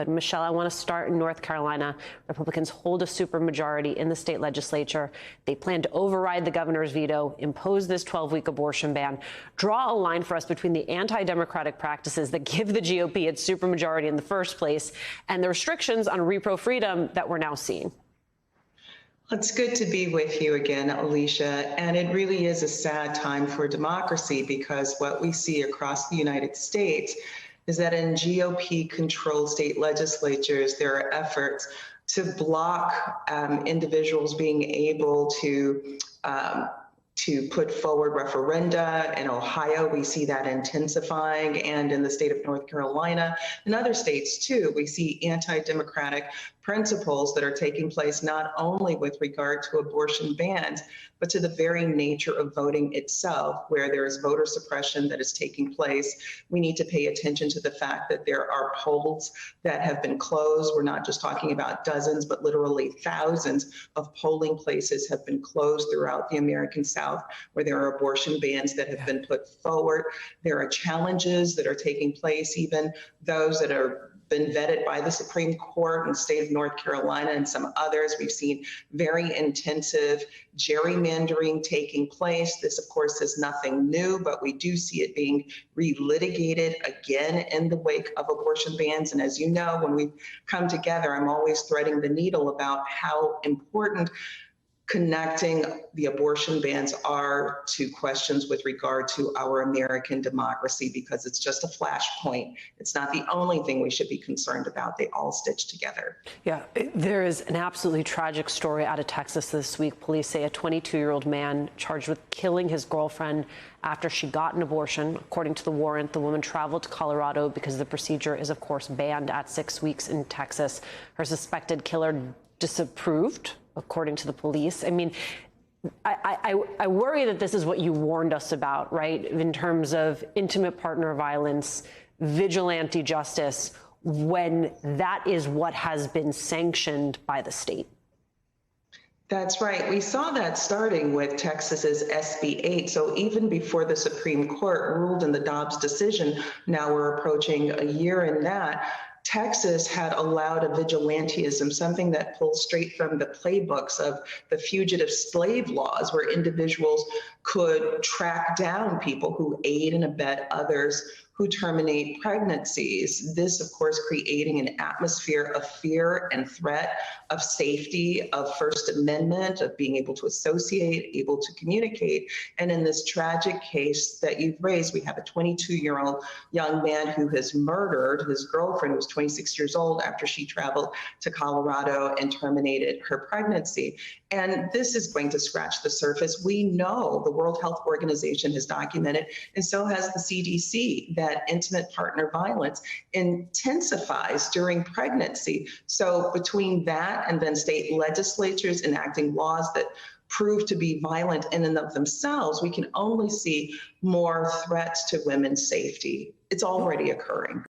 Michelle, I want to start in North Carolina. Republicans hold a supermajority in the state legislature. They plan to override the governor's veto, impose this 12-week abortion ban, draw a line for us between the anti-democratic practices that give the GOP its supermajority in the first place and the restrictions on repro freedom that we're now seeing. It's good to be with you again, Alicia. And it really is a sad time for democracy, because what we see across the United States is that in GOP-controlled state legislatures, there are efforts to block individuals being able to put forward referenda. In Ohio, we see that intensifying, and in the state of North Carolina and other states too, we see anti-democratic principles that are taking place not only with regard to abortion bans, but to the very nature of voting itself, where there is voter suppression that is taking place. We need to pay attention to the fact that there are polls that have been closed. We're not just talking about dozens, but literally thousands of polling places have been closed throughout the American South, where there are abortion bans that have been put forward. There are challenges that are taking place, even those that are been vetted by the Supreme Court in the state of North Carolina and some others. We've seen very intensive gerrymandering taking place. This, of course, is nothing new, but we do see it being relitigated again in the wake of abortion bans. And as you know, when we come together, I'm always threading the needle about how important connecting the abortion bans are to questions with regard to our American democracy, because it's just a flashpoint. It's not the only thing we should be concerned about. They all stitch together. Yeah, there is an absolutely tragic story out of Texas this week. Police say a 22-year-old man charged with killing his girlfriend after she got an abortion. According to the warrant, the woman traveled to Colorado because the procedure is, of course, banned at 6 weeks in Texas. Her suspected killer disapproved, according to the police. I mean, I worry that this is what you warned us about, right? In terms of intimate partner violence, vigilante justice, when that is what has been sanctioned by the state. That's right. We saw that starting with Texas's SB 8. So even before the Supreme Court ruled in the Dobbs decision, now we're approaching a year in that, Texas had allowed a vigilantism, something that pulls straight from the playbooks of the fugitive slave laws, where individuals could track down people who aid and abet others who terminate pregnancies. This, of course, creating an atmosphere of fear and threat, of safety, of First Amendment, of being able to associate, able to communicate. And in this tragic case that you've raised, we have a 22-year-old young man who has murdered his girlfriend, who was 26 years old, after she traveled to Colorado and terminated her pregnancy. And this is going to scratch the surface. We know the World Health Organization has documented, and so has the CDC, that intimate partner violence intensifies during pregnancy. So between that and then state legislatures enacting laws that prove to be violent in and of themselves, we can only see more threats to women's safety. It's already occurring.